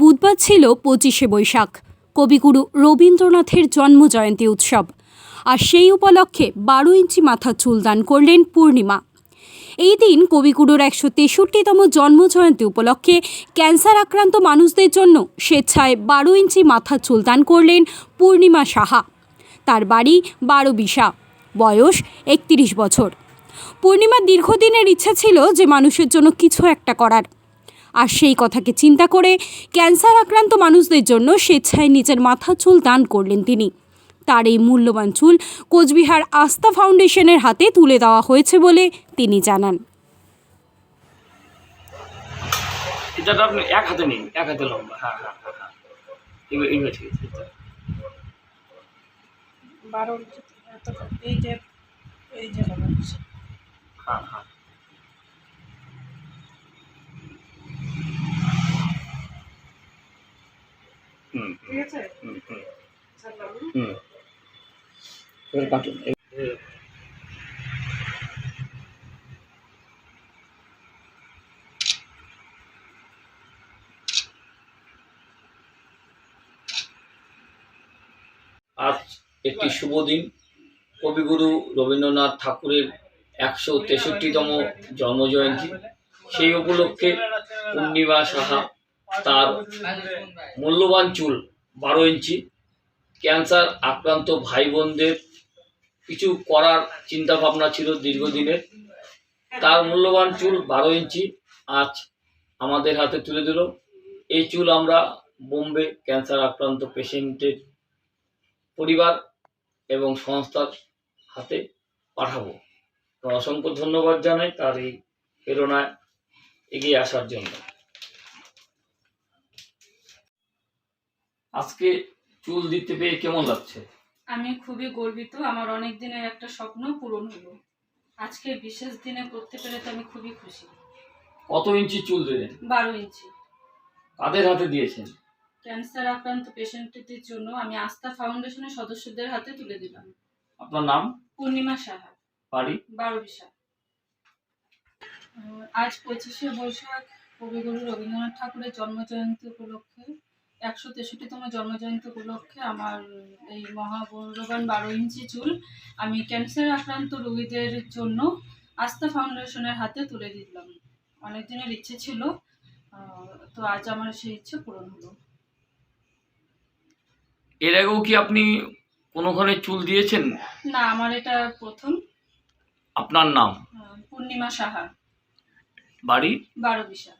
বুধবার ছিল 25শে বৈশাখ, কবিগুরু রবীন্দ্রনাথের জন্মজয়ন্তী উৎসব। আর সেই উপলক্ষে 12 ইঞ্চি মাথার চুল দান করলেন পূর্ণিমা। এই দিন কবিগুরুর 163তম জন্মজয়ন্তী উপলক্ষে ক্যান্সার আক্রান্ত মানুষদের জন্য স্বেচ্ছায় 12 ইঞ্চি মাথার চুল দান করলেন পূর্ণিমা সাহা। তার বাড়ি বারোবিশা, বয়স 31 বছর। পূর্ণিমার দীর্ঘদিনের ইচ্ছা ছিল যে মানুষের জন্য কিছু একটা করার, আর সেই কথাকে চিন্তা করে ক্যান্সার আক্রান্ত মানুষদের জন্য স্বেচ্ছায় নিজের মাথার চুল দান করলেন তিনি। তার এই মূল্যবান চুল কোচবিহার আস্থা ফাউন্ডেশনের হাতে তুলে দেওয়া হয়েছে বলে তিনি জানান। এটা আপনি এক হাতে নিন, এক হাতে লম্বা। হ্যাঁ হ্যাঁ হ্যাঁ হ্যাঁ, এইবার ঠিক আছে। 12 এই যে হ্যাঁ হ্যাঁ, ঠিক আছে। কাটুন। আজ একটি শুভ দিন, কবিগুরু রবীন্দ্রনাথ ঠাকুরের 163তম জন্মজয়ন্তী। সেই উপলক্ষে পূর্ণিমা সাহা তার মূল্যবান চুল 12 ইঞ্চি ক্যান্সার আক্রান্ত ভাই বোনদের কিছু করার চিন্তা ভাবনা ছিল দীর্ঘদিনের। তার মূল্যবান চুল 12 ইঞ্চি আজ আমাদের হাতে তুলে দিল। এই চুল আমরা বোম্বে ক্যান্সার আক্রান্ত পেশেন্টের পরিবার এবং সংস্থার হাতে পাঠাবো। অসংখ্য ধন্যবাদ জানাই তার এই প্রেরণায় এগিয়ে আসার জন্য। আজকে চুল দিতে পেয়ে কেমন লাগছে? আমি খুবই গর্বিত। আমার অনেক দিনের একটা স্বপ্ন পূরণ হলো। আজকে বিশেষ দিনে করতে পেরে তো আমি খুবই খুশি। কত ইঞ্চি চুল দিলেন? 12 ইঞ্চি। কাদের হাতে দিয়েছেন? ক্যান্সার আক্রান্ত পেশেন্টদের জন্য আমি আস্থা ফাউন্ডেশনের সদস্যদের হাতে তুলে দিলাম। আপনার নাম? পূর্ণিমা সাহা, বাড়ি বারোবিশা। আজ 25শে বৈশাখ কবিগুরু রবীন্দ্রনাথ ঠাকুরের জন্মজয়ন্তী উপলক্ষে, 163তম জন্মজয়ন্তী উপলক্ষে আমার এই মহামূল্যবান 12 ইঞ্চি চুল আমি ক্যান্সার আক্রান্ত রোগীদের জন্য আস্থা ফাউন্ডেশনের হাতে তুলে দিলাম। অনেক দিনের ইচ্ছে ছিল, তো আজ আমার সেই ইচ্ছে পূরণ হলো। এর আগেও কি আপনি কোনোখানে চুল দিয়েছেন? না, আমার এটা প্রথম। আপনার নাম? পূর্ণিমা সাহা, বাড়ি বারোবিশা।